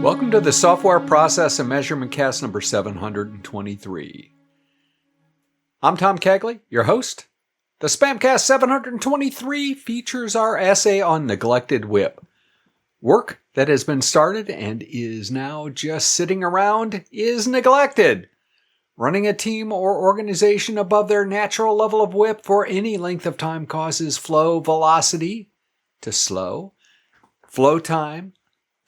Welcome to the Software Process and Measurement Cast number 723. I'm Tom Quigley, your host. The SPaMCAST 723 features our essay on neglected WIP. Work that has been started and is now just sitting around is neglected. Running a team or organization above their natural level of WIP for any length of time causes flow velocity to slow, flow time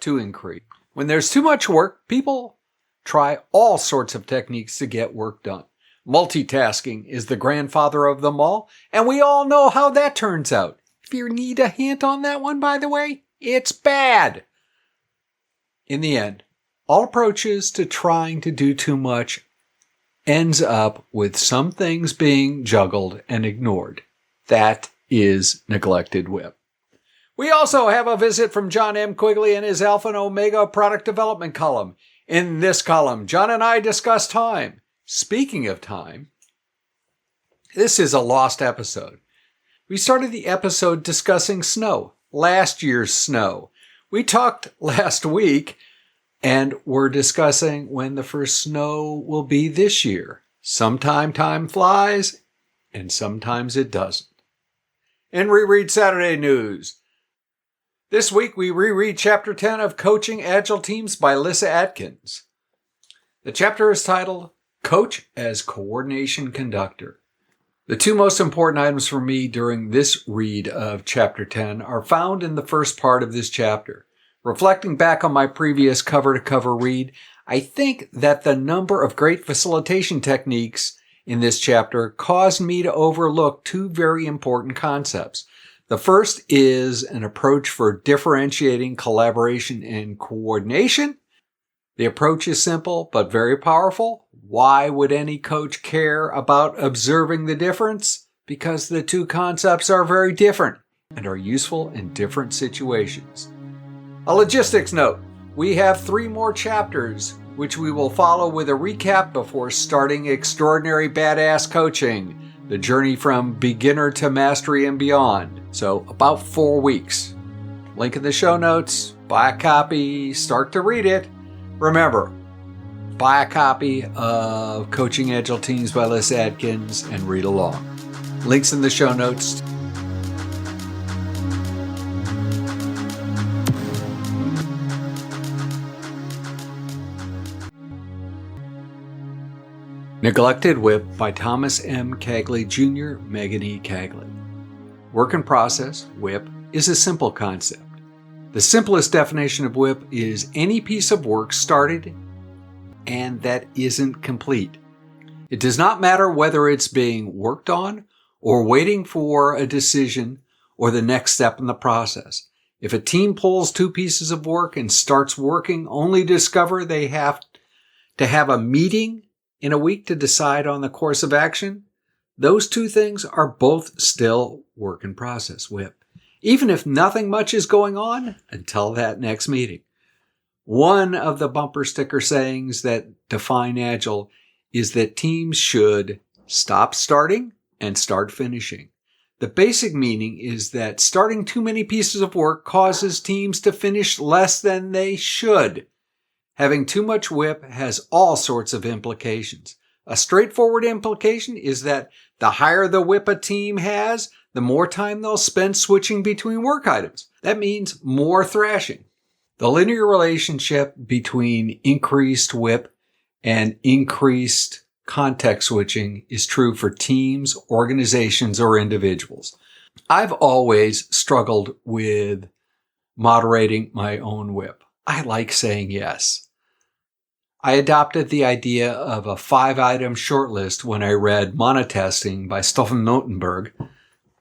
to increase. When there's too much work, people try all sorts of techniques to get work done. Multitasking is the grandfather of them all, and we all know how that turns out. If you need a hint on that one, by the way, it's bad. In the end, all approaches to trying to do too much ends up with some things being juggled and ignored. That is neglected WIP. We also have a visit from Jon M Quigley in his Alpha and Omega product development column. In this column, Jon and I discuss time. Speaking of time, this is a lost episode. We started the episode discussing snow, last year's snow. We talked last week and we're discussing when the first snow will be this year. Sometime time flies and sometimes it doesn't. In Reread Saturday News, this week, we reread Chapter 10 of Coaching Agile Teams by Lissa Atkins. The chapter is titled, Coach as Coordination Conductor. The two most important items for me during this read of Chapter 10 are found in the first part of this chapter. Reflecting back on my previous cover-to-cover read, I think that the number of great facilitation techniques in this chapter caused me to overlook two very important concepts. The first is an approach for differentiating collaboration and coordination. The approach is simple but very powerful. Why would any coach care about observing the difference? Because the two concepts are very different and are useful in different situations. A logistics note. We have 3 more chapters, which we will follow with a recap before starting Extraordinary Badass Coaching, the journey from beginner to mastery and beyond. So about 4 weeks. Link in the show notes. Buy a copy. Start to read it. Remember, buy a copy of Coaching Agile Teams by Lissa Atkins and read along. Links in the show notes. Neglected WIP by Thomas M. Quigley Jr., Megan E. Quigley. Work in process, WIP, is a simple concept. The simplest definition of WIP is any piece of work started and that isn't complete. It does not matter whether it's being worked on or waiting for a decision or the next step in the process. If a team pulls 2 pieces of work and starts working only to discover they have to have a meeting in a week to decide on the course of action, those 2 things are both still work in process, WIP, even if nothing much is going on until that next meeting. One of the bumper sticker sayings that define Agile is that teams should stop starting and start finishing. The basic meaning is that starting too many pieces of work causes teams to finish less than they should. Having too much WIP has all sorts of implications. A straightforward implication is that the higher the WIP a team has, the more time they'll spend switching between work items. That means more thrashing. The linear relationship between increased WIP and increased context switching is true for teams, organizations, or individuals. I've always struggled with moderating my own WIP. I like saying yes. I adopted the idea of a 5-item shortlist when I read Multitasking by Stefan Notenberg.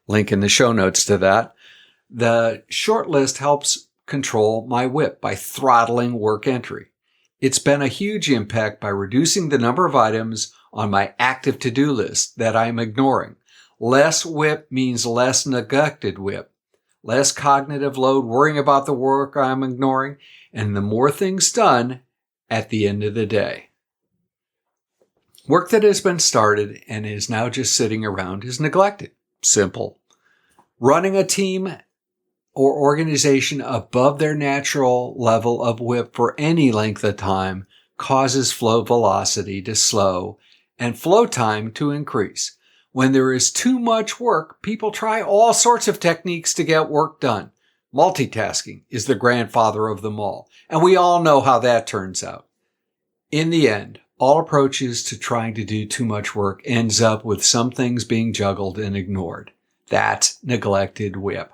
Link in the show notes to that. The shortlist helps control my WIP by throttling work entry. It's been a huge impact by reducing the number of items on my active to-do list that I'm ignoring. Less WIP means less neglected WIP, less cognitive load worrying about the work I'm ignoring, and the more things done at the end of the day. Work that has been started and is now just sitting around is neglected. Simple. Running a team or organization above their natural level of WIP for any length of time causes flow velocity to slow and flow time to increase. When there is too much work, people try all sorts of techniques to get work done. Multitasking is the grandfather of them all, and we all know how that turns out. In the end, all approaches to trying to do too much work ends up with some things being juggled and ignored. That's neglected WIP.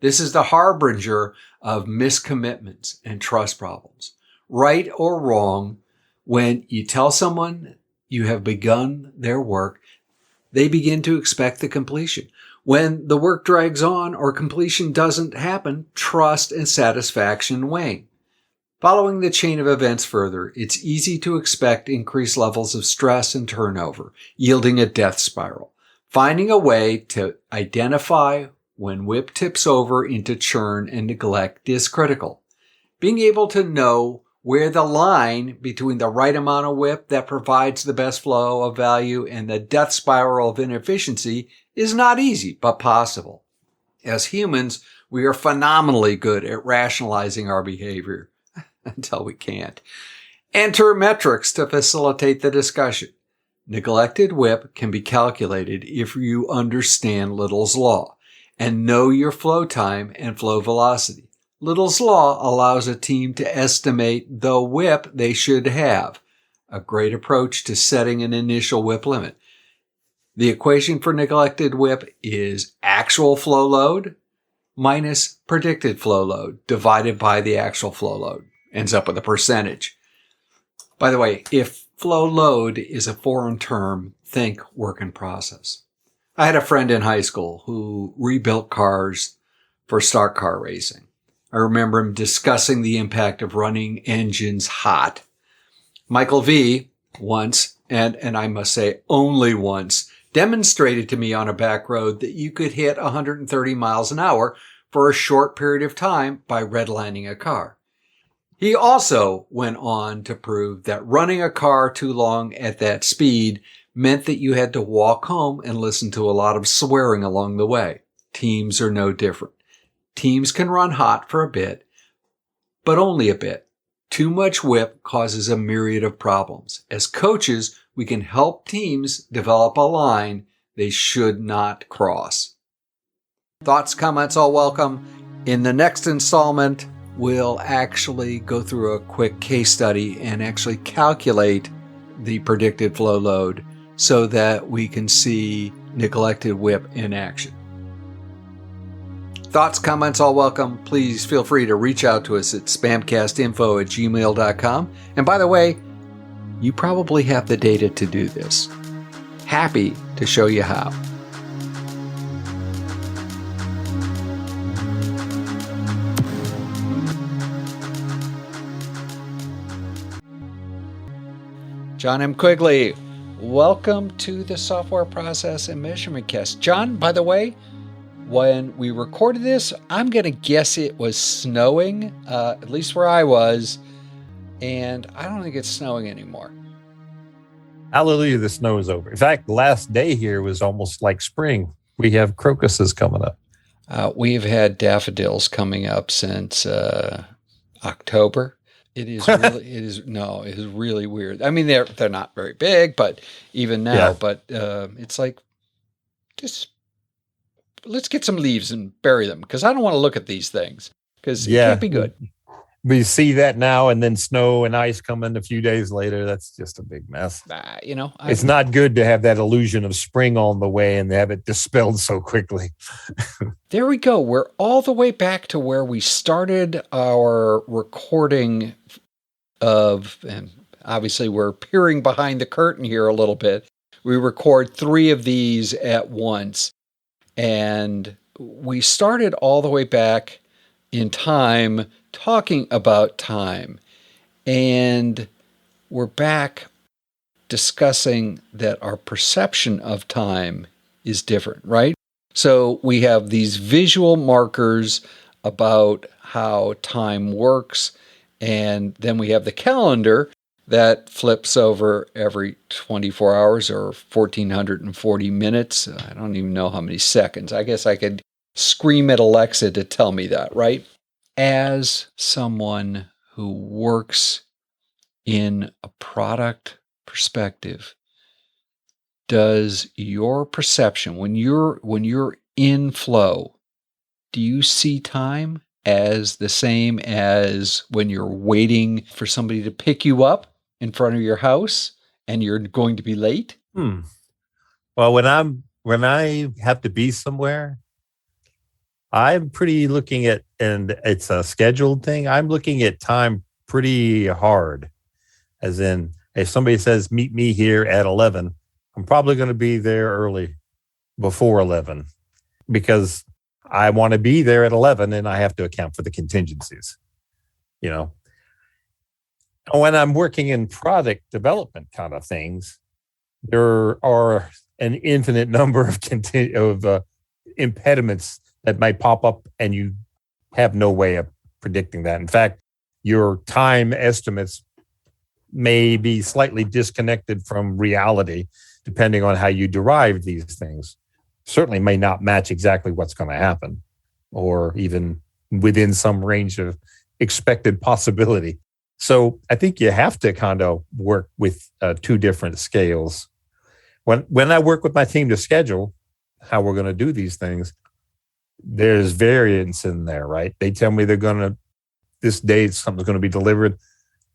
This is the harbinger of miscommitments and trust problems. Right or wrong, when you tell someone you have begun their work, they begin to expect the completion. When the work drags on or completion doesn't happen, trust and satisfaction wane. Following the chain of events further, it's easy to expect increased levels of stress and turnover, yielding a death spiral. Finding a way to identify when WIP tips over into churn and neglect is critical. Being able to know where the line between the right amount of WIP that provides the best flow of value and the death spiral of inefficiency is not easy, but possible. As humans, we are phenomenally good at rationalizing our behavior until we can't. Enter metrics to facilitate the discussion. Neglected WIP can be calculated if you understand Little's Law and know your flow time and flow velocity. Little's Law allows a team to estimate the WIP they should have, a great approach to setting an initial WIP limit. The equation for neglected WIP is actual flow load minus predicted flow load divided by the actual flow load. Ends up with a percentage. By the way, if flow load is a foreign term, think work in process. I had a friend in high school who rebuilt cars for stock car racing. I remember him discussing the impact of running engines hot. Michael V. once, and I must say only once, demonstrated to me on a back road that you could hit 130 miles an hour for a short period of time by redlining a car. He also went on to prove that running a car too long at that speed meant that you had to walk home and listen to a lot of swearing along the way. Teams are no different. Teams can run hot for a bit, but only a bit. Too much WIP causes a myriad of problems. As coaches, we can help teams develop a line they should not cross. Thoughts, comments, all welcome. In the next installment, we'll actually go through a quick case study and actually calculate the predicted flow load so that we can see neglected WIP in action. Thoughts, comments, all welcome. Please feel free to reach out to us at spamcastinfo@gmail.com. And by the way, you probably have the data to do this. Happy to show you how. Jon M Quigley, welcome to the Software Process and Measurement Cast. Jon, by the way, when we recorded this, I'm going to guess it was snowing, at least where I was, and I don't think it's snowing anymore. Hallelujah, the snow is over. In fact, the last day here was almost like spring. We have crocuses coming up. We've had daffodils coming up since October. It is really weird. I mean, they're not very big, but even now, but it's like, just let's get some leaves and bury them because I don't want to look at these things because it can't be good. We see that now, and then snow and ice coming a few days later. That's just a big mess. It's not good to have that illusion of spring on the way and have it dispelled so quickly. There we go. We're all the way back to where we started our recording of, and obviously we're peering behind the curtain here a little bit. We record 3 of these at once, and we started all the way back in time talking about time, and we're back discussing that our perception of time is different, right? So we have these visual markers about how time works, and then we have the calendar that flips over every 24 hours or 1,440 minutes. I don't even know how many seconds. I guess I could scream at Alexa to tell me that, right? As someone who works in a product perspective, does your perception when you're in flow, do you see time as the same as when you're waiting for somebody to pick you up in front of your house and you're going to be late? Well, when I have to be somewhere, I'm pretty looking at, and it's a scheduled thing, I'm looking at time pretty hard. As in, if somebody says, meet me here at 11, I'm probably going to be there early, before 11, because I want to be there at 11 and I have to account for the contingencies. You know, when I'm working in product development kind of things, there are an infinite number of impediments that might pop up, and you have no way of predicting that. In fact, your time estimates may be slightly disconnected from reality, depending on how you derive these things. Certainly may not match exactly what's going to happen, or even within some range of expected possibility. So I think you have to kind of work with two different scales. When I work with my team to schedule how we're going to do these things, there's variance in there, right? They tell me this day something's going to be delivered.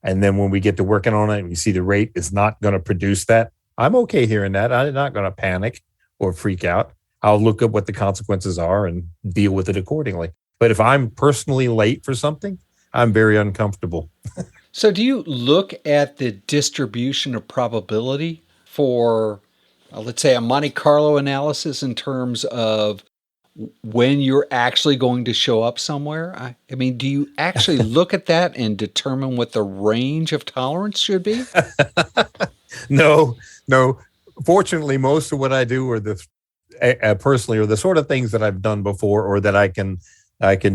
And then when we get to working on it and we see the rate is not going to produce that, I'm okay hearing that. I'm not going to panic or freak out. I'll look at what the consequences are and deal with it accordingly. But if I'm personally late for something, I'm very uncomfortable. So do you look at the distribution of probability for, let's say, a Monte Carlo analysis in terms of when you're actually going to show up somewhere? I mean, do you actually look at that and determine what the range of tolerance should be? No. Fortunately, most of what I do are personally are the sort of things that I've done before, or that I can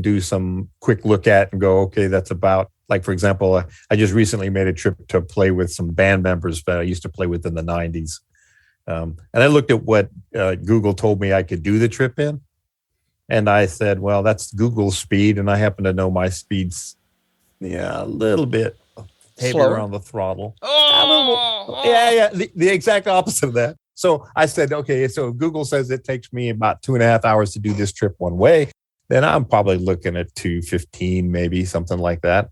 do some quick look at and go, okay, that's about, like, for example, I just recently made a trip to play with some band members that I used to play with in the 90s. And I looked at what Google told me I could do the trip in. And I said, well, that's Google's speed. And I happen to know my speed's a little bit heavier on the throttle. Yeah. The exact opposite of that. So I said, okay, so Google says it takes me about 2.5 hours to do this trip one way. Then I'm probably looking at 2:15, maybe something like that.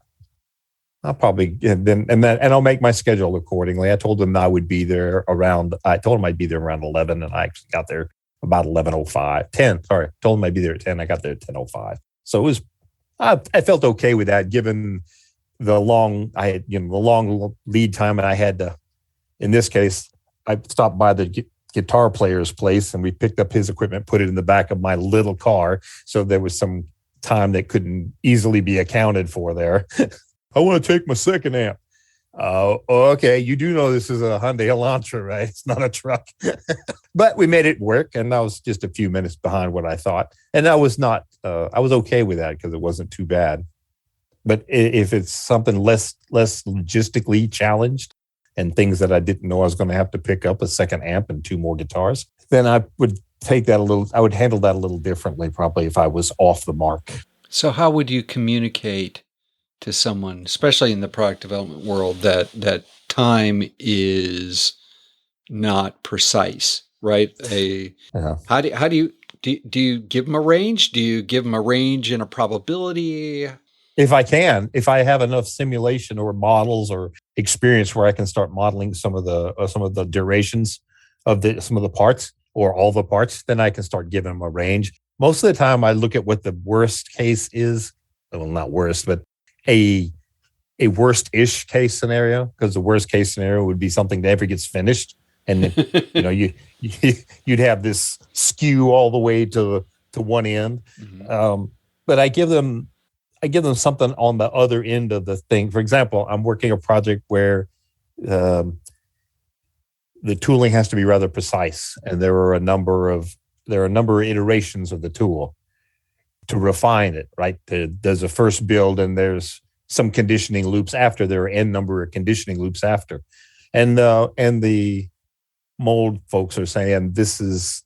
I'll probably, and I'll make my schedule accordingly. I told them I would be there around 11, and I actually got there about 11:05, 10. Sorry, told them I'd be there at 10. I got there at 10:05. So it was, I felt okay with that, given the long lead time, and I had to, in this case, I stopped by the guitar player's place and we picked up his equipment, put it in the back of my little car. So there was some time that couldn't easily be accounted for there. I want to take my second amp. Okay. You do know this is a Hyundai Elantra, right? It's not a truck. But we made it work, and that was just a few minutes behind what I thought. And I was okay with that because it wasn't too bad. But if it's something less logistically challenged and things that I didn't know I was going to have to pick up, a second amp and 2 more guitars, then I would I would handle that a little differently, probably, if I was off the mark. So how would you communicate to someone, especially in the product development world, that time is not precise, right? How do you give them a range? Do you give them a range and a probability? If I have enough simulation or models or experience where I can start modeling some of the durations of some of the parts or all the parts, then I can start giving them a range. Most of the time, I look at what the worst case is. Well, not worst, but a worst-ish case scenario, because the worst case scenario would be something that never gets finished, and you'd have this skew all the way to one end. Mm-hmm. But I give them something on the other end of the thing. For example, I'm working a project where the tooling has to be rather precise, and there are a number of iterations of the tool to refine it. Right, there's a first build, and there's some conditioning loops after. There are n number of conditioning loops after, and the mold folks are saying this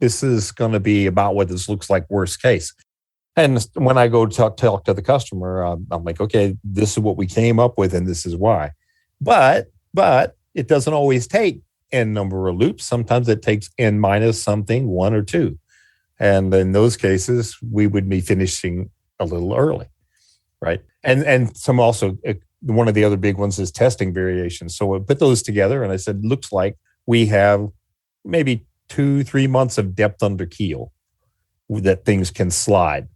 this is going to be about what this looks like worst case. And when I go talk to the customer, I'm like, okay, this is what we came up with, and this is why. But it doesn't always take n number of loops. Sometimes it takes n minus something, 1 or 2. And in those cases, we would be finishing a little early, right? And some also, one of the other big ones is testing variations. So I put those together, and I said, looks like we have maybe 2-3 months of depth under keel that things can slide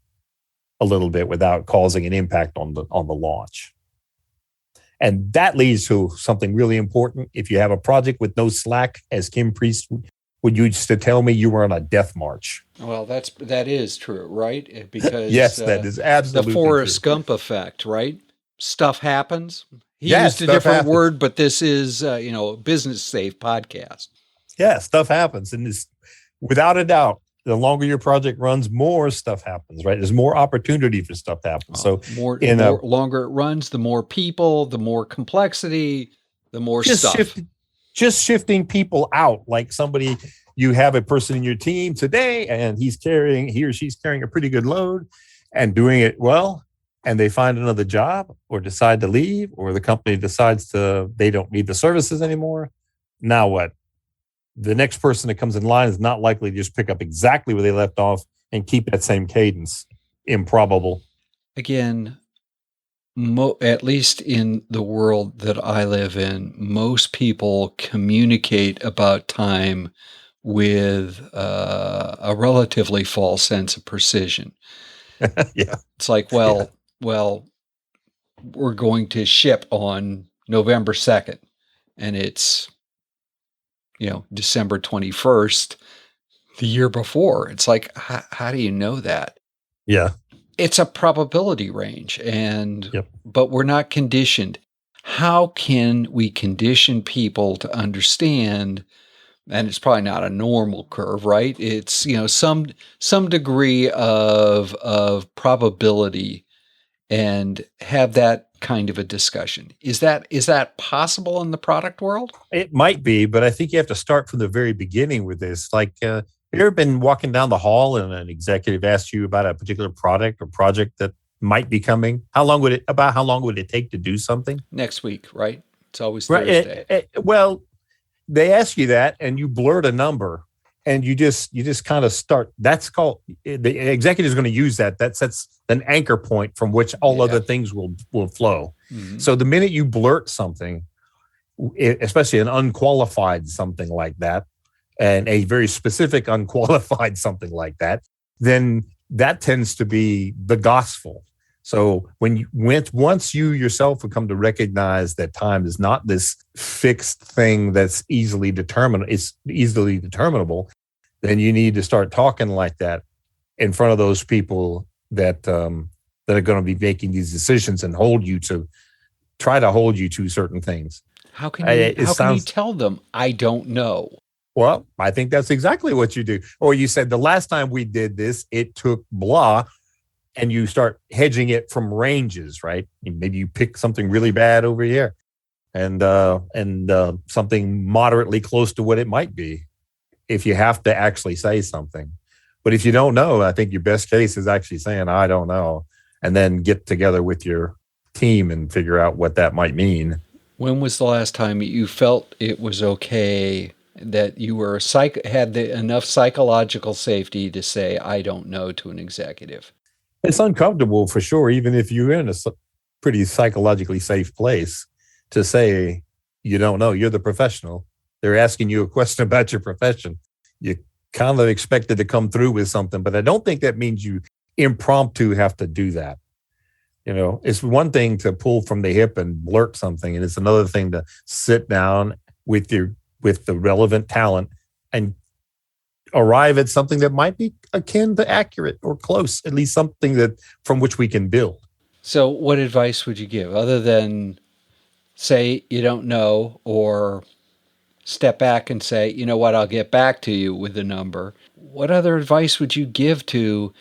a little bit without causing an impact on the launch. And that leads to something really important. If you have a project with no slack, as Kim Priest would used to tell me, you were on a death march. Well, that is true, right? Because yes, that is absolutely the Forrest true. Gump effect, right? Stuff happens. He used a different word, but this is business safe podcast. Yeah, stuff happens, and it's without a doubt. The longer your project runs, more stuff happens, right? There's more opportunity for stuff to happen. So the longer it runs, the more people, the more complexity, the more stuff. Just shifting people out, like somebody, you have a person in your team today, and he or she's carrying a pretty good load and doing it well, and they find another job or decide to leave, or the company decides they don't need the services anymore. Now what? The next person that comes in line is not likely to just pick up exactly where they left off and keep that same cadence. Improbable. Again, at least in the world that I live in, most people communicate about time with a relatively false sense of precision. Yeah. It's like, well, we're going to ship on November 2nd, and it's December 21st, the year before. It's like, how do you know that? Yeah. It's a probability range, but we're not conditioned. How can we condition people to understand? And it's probably not a normal curve, right? It's some degree of probability, and have that kind of a discussion. Is that possible in the product world? It might be, but I think you have to start from the very beginning with this. Like, have you ever been walking down the hall and an executive asks you about a particular product or project that might be coming? How long would it take to do something? Next week, right? It's always Thursday. Well, they ask you that, and you blurt a number, and you just kind of start. That's called, the executive is going to use that. That sets an anchor point from which all other things will flow. Mm-hmm. So the minute you blurt something, especially an unqualified something like that, and a very specific unqualified something like that, then that tends to be the gospel. So once you yourself have come to recognize that time is not this fixed thing that's easily determinable, then you need to start talking like that in front of those people that are going to be making these decisions and try to hold you to certain things. How can you tell them, I don't know? Well, I think that's exactly what you do. Or you said, the last time we did this, it took blah, and you start hedging it from ranges, right? Maybe you pick something really bad over here and something moderately close to what it might be, if you have to actually say something. But if you don't know, I think your best case is actually saying, I don't know, and then get together with your team and figure out what that might mean. When was the last time you felt it was okay, that you were had enough psychological safety to say, I don't know, to an executive? It's uncomfortable for sure, even if you're in a pretty psychologically safe place, to say you don't know. You're the professional. They're asking you a question about your profession. You kind of expected to come through with something, but I don't think that means you impromptu have to do that. It's one thing to pull from the hip and blurt something, and it's another thing to sit down with the relevant talent and arrive at something that might be akin to accurate or close, at least something that from which we can build. So what advice would you give, other than say you don't know, or step back and say, you know what, I'll get back to you with a number? What other advice would you give to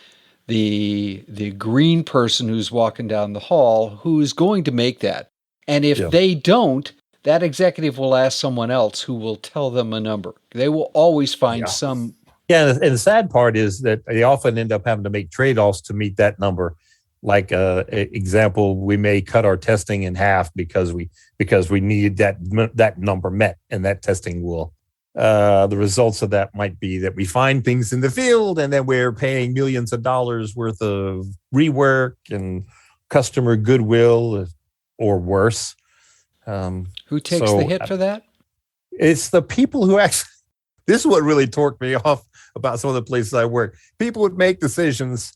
the green person who's walking down the hall, who's going to make that? And if they don't, that executive will ask someone else who will tell them a number. They will always find some Yeah, and the sad part is that they often end up having to make trade-offs to meet that number. Like example, we may cut our testing in half because we need that number met, and that testing will. The results of that might be that we find things in the field, and then we're paying millions of dollars worth of rework and customer goodwill, or worse. Who takes the hit for that? It's the people who actually. This is what really torqued me off about some of the places I work. People would make decisions,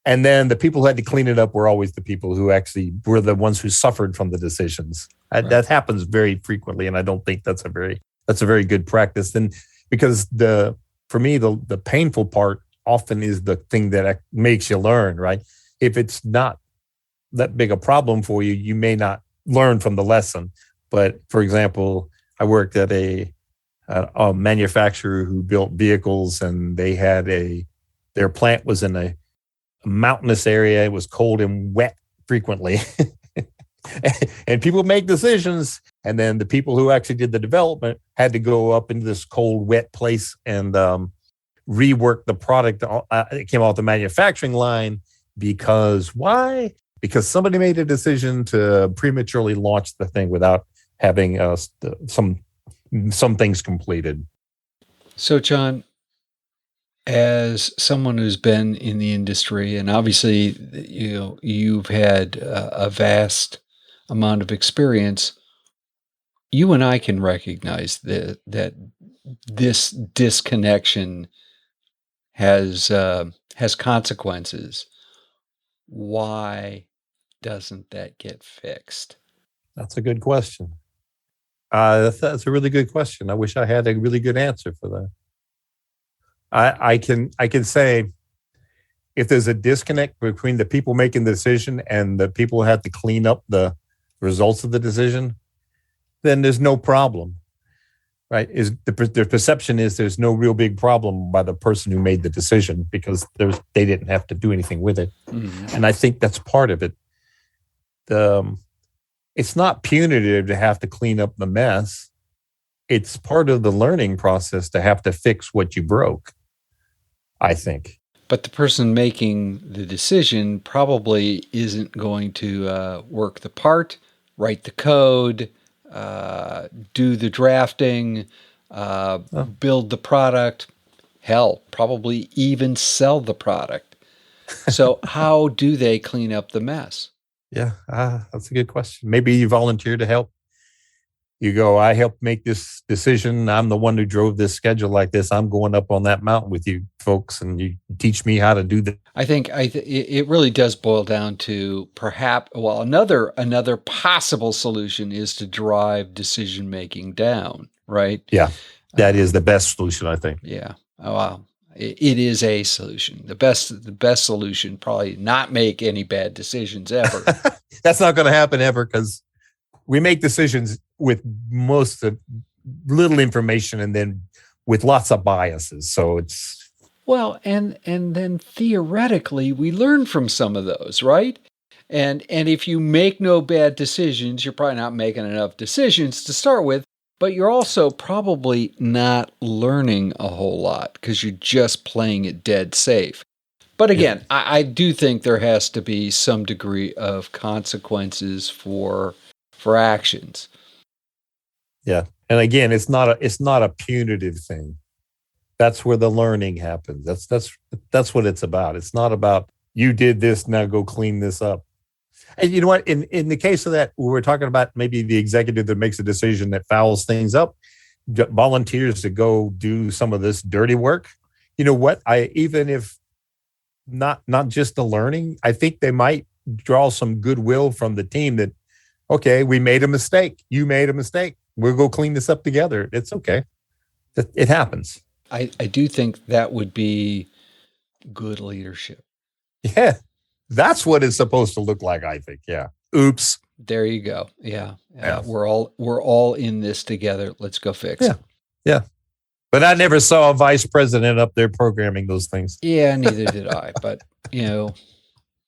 and then the people who had to clean it up were always the people who actually were the ones who suffered from the decisions. Right. That happens very frequently, and I don't think that's a very good practice. And because for me, the painful part often is the thing that makes you learn, right? If it's not that big a problem for you, you may not learn from the lesson. But for example, I worked at a manufacturer who built vehicles, and they had their plant was in a mountainous area. It was cold and wet frequently. And people make decisions, and then the people who actually did the development had to go up into this cold, wet place and rework the product. It came off the manufacturing line because why? Because somebody made a decision to prematurely launch the thing without having some things completed. So, Jon, as someone who's been in the industry, and obviously, you've had a vast amount of experience, you and I can recognize that this disconnection has consequences. Why doesn't that get fixed? That's a good question. That's a really good question. I wish I had a really good answer for that. I can say if there's a disconnect between the people making the decision and the people who have to clean up the results of the decision, then there's no problem, right? The perception is there's no real big problem by the person who made the decision because they didn't have to do anything with it. Mm-hmm. And I think that's part of it. It's not punitive to have to clean up the mess. It's part of the learning process to have to fix what you broke, I think. But the person making the decision probably isn't going to work the part, write the code, do the drafting, build the product, hell, probably even sell the product. So how do they clean up the mess? Yeah, that's a good question. Maybe you volunteer to help. You go, I helped make this decision. I'm the one who drove this schedule like this. I'm going up on that mountain with you folks, and you teach me how to do that. I think it really does boil down to perhaps, well, another possible solution is to drive decision making down, right? Yeah, that is the best solution, I think. Yeah. Oh, wow. It is a solution. The best solution, probably not make any bad decisions ever. That's not going to happen ever because we make decisions with most of little information and then with lots of biases. So it's well, and then theoretically we learn from some of those, right? And if you make no bad decisions, you're probably not making enough decisions to start with. But you're also probably not learning a whole lot because you're just playing it dead safe. But again, yeah. I do think there has to be some degree of consequences for actions. Yeah, and again, it's not a punitive thing. That's where the learning happens. That's what it's about. It's not about you did this, now go clean this up. And you know what? In the case of that, we're talking about maybe the executive that makes a decision that fouls things up, volunteers to go do some of this dirty work. You know what? Even if not just the learning, I think they might draw some goodwill from the team that, okay, we made a mistake. You made a mistake. We'll go clean this up together. It's okay. It happens. I do think that would be good leadership. Yeah. That's what it's supposed to look like, I think. Yeah. Oops. There you go. Yeah. We're all in this together. Let's go fix it. Yeah. But I never saw a vice president up there programming those things. Yeah, neither did I. But,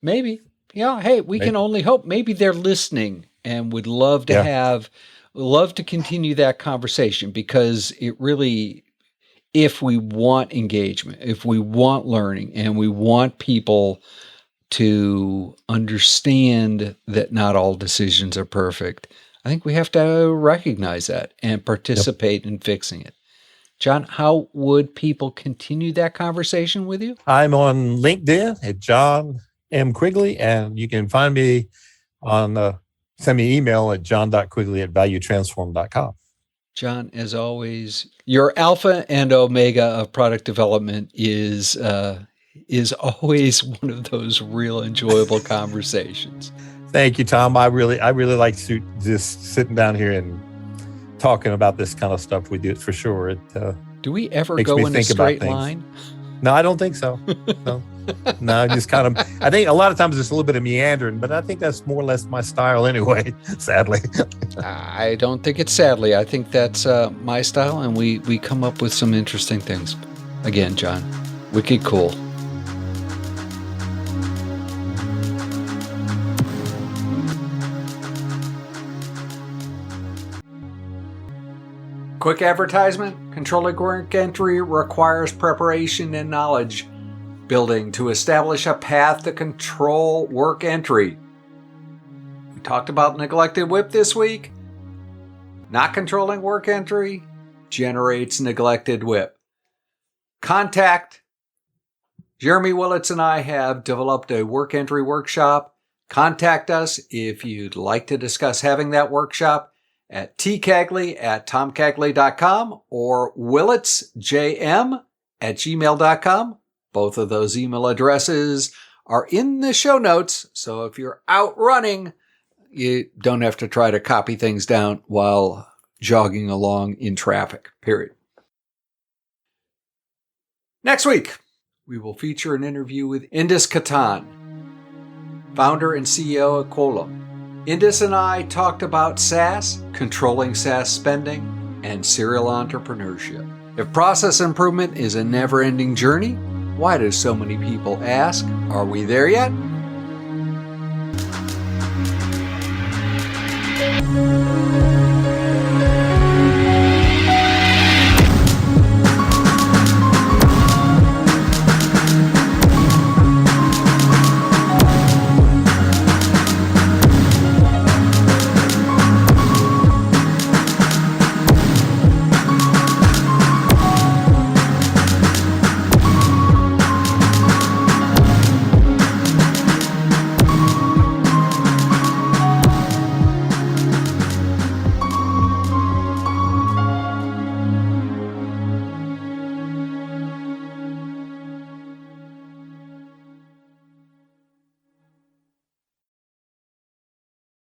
maybe. Yeah, hey, we can only hope. Maybe they're listening and would love to continue that conversation because it really if we want engagement, if we want learning, and we want people to understand that not all decisions are perfect, I think we have to recognize that and participate in fixing it. Jon, how would people continue that conversation with you? I'm on LinkedIn at Jon M Quigley, and you can find me on send me an email at jon.quigley@valuetransform.com. Jon, as always, your alpha and omega of product development is always one of those real enjoyable conversations. Thank you, Tom. I really like just sitting down here and talking about this kind of stuff with you, for sure. Do we ever go in a straight line? No, I don't think so. No, just kind of, I think a lot of times it's a little bit of meandering, but I think that's more or less my style anyway, sadly. I don't think it's sadly. I think that's my style, and we come up with some interesting things. Again, Jon, wicked cool. Quick advertisement. Controlling work entry requires preparation and knowledge building to establish a path to control work entry. We talked about neglected WIP this week. Not controlling work entry generates neglected WIP. Contact Jeremy Willits and I have developed a work entry workshop. Contact us if you'd like to discuss having that workshop at tcagley@tomcagley.com or willitsjm@gmail.com. Both of those email addresses are in the show notes, so if you're out running, you don't have to try to copy things down while jogging along in traffic, period. Next week, we will feature an interview with Indus Khatan, founder and CEO of Quolum. Indus and I talked about SaaS, controlling SaaS spending, and serial entrepreneurship. If process improvement is a never-ending journey, why do so many people ask, are we there yet?